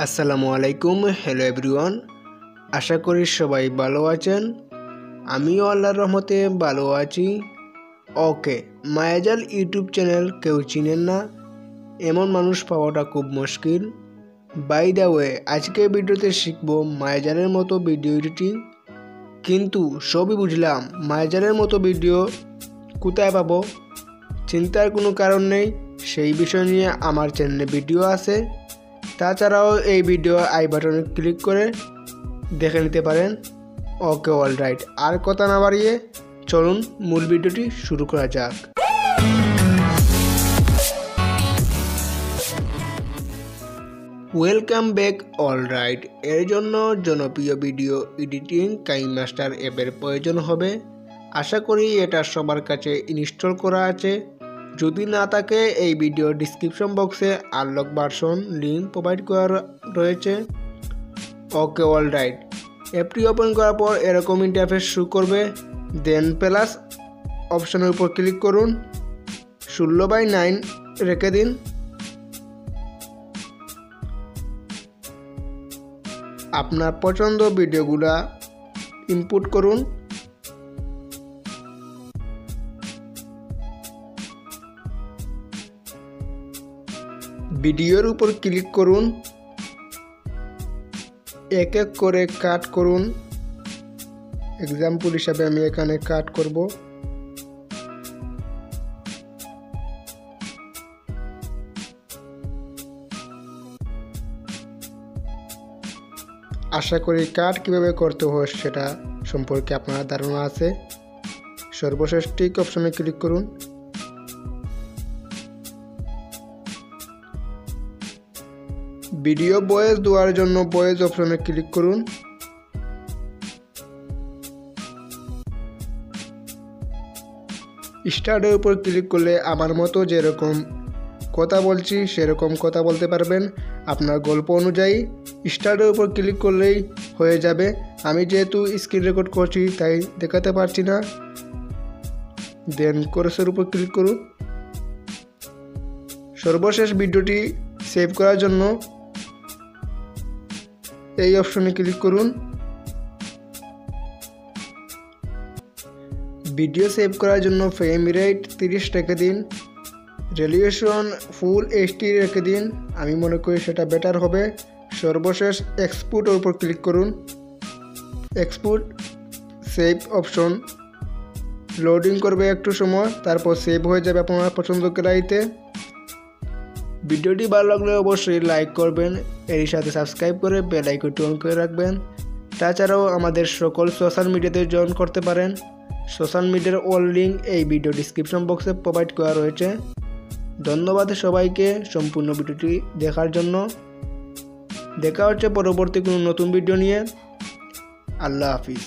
আসসালামু আলাইকুম। Hello everyone, আশা করি সবাই ভালো আছেন। আমিও আল্লাহর রহমতে ভালো আছি। ওকে, মায়াজাল ইউটিউব চ্যানেল কেউ চিনেন না এমন মানুষ পাওয়াটা খুব মুশকিল। বাই দ্য ওয়ে, আজকে ভিডিওতে শিখবো মায়াজালের মতো ভিডিও এডিটিং। কিন্তু সবই বুঝলাম, মায়াজালের মতো ভিডিও কোথায় পাবো? চিন্তার কোনো কারণ নেই, সেই বিষয় নিয়ে আমার চ্যানেলে ভিডিও আছে। তাছাড়াও এই ভিডিও আই বাটনে ক্লিক করে দেখে নিতে পারেন। ওকে, অলরাইট, আর কথা না বাড়িয়ে চলুন মূল ভিডিওটি শুরু করা যাক। Welcome back. অলরাইট, এর জন্য জনপ্রিয় ভিডিও এডিটিং কাইনমাস্টার অ্যাপের প্রয়োজন হবে। আশা করি এটা সবার কাছে ইনস্টল করা আছে। যদি না থাকে, এই ভিডিও ডিসক্রিপশন বক্সে আনলক ভার্সন লিঙ্ক প্রোভাইড করা রয়েছে। ওকে, অলরাইট, অ্যাপটি ওপেন করার পর এরকম ইন্টারফেস শো করবে। দেন প্লাস অপশনের উপর ক্লিক করুন, 16:9 রেখে দিন। আপনার পছন্দ ভিডিওগুলা ইনপুট করুন। ভিডিওর উপর ক্লিক করুন, এক এক করে কাট করুন। এক্সাম্পল হিসাবে আমি এখানে কাট করব। আশা করি কাট কিভাবে করতে হয় সেটা সম্পর্কে আপনার ধারণা আছে। সর্বশেষ টিক অপশনে ক্লিক করুন। ভিডিও ভয়েস দেওয়ার জন্য ভয়েস অপশনে ক্লিক করুন। স্টার্টের উপর ক্লিক করলে আমার মতো যেরকম কথা বলছি সেরকম কথা বলতে পারবেন আপনার গল্প অনুযায়ী। স্টার্টের উপর ক্লিক করলেই হয়ে যাবে। আমি যেহেতু স্ক্রিন রেকর্ড করছি তাই দেখাতে পারছি না। দেন কোর্সের উপর ক্লিক করুন। সর্বশেষ ভিডিওটি সেভ করার জন্য এই অপশনে ক্লিক করুন। ভিডিও সেভ করার জন্য ফ্রেম রেট 30 রেখে দিন। রেজোলিউশন ফুল এইচডি রেখে দিন, আমি মনে করি সেটা বেটার হবে। সর্বশেষ এক্সপোর্টের উপর ক্লিক করুন। এক্সপোর্ট সেভ অপশন লোডিং করবে একটু সময়, তারপর সেভ হয়ে যাবে আপনার পছন্দ গ্যালারিতে। ভিডিওটি ভালো লাগলে অবশ্যই লাইক করবেন, এর সাথে সাবস্ক্রাইব করে বেল আইকনটি অন করে রাখবেন। তাছাড়াও আমাদের সকল সোশ্যাল মিডিয়াতে জয়েন করতে পারেন। সোশ্যাল মিডিয়ার অল লিঙ্ক এই ভিডিও ডিসক্রিপশন বক্সে প্রোভাইড করা রয়েছে। ধন্যবাদ সবাইকে সম্পূর্ণ ভিডিওটি দেখার জন্য। দেখা হচ্ছে পরবর্তী কোনো নতুন ভিডিও নিয়ে। আল্লাহ হাফিজ।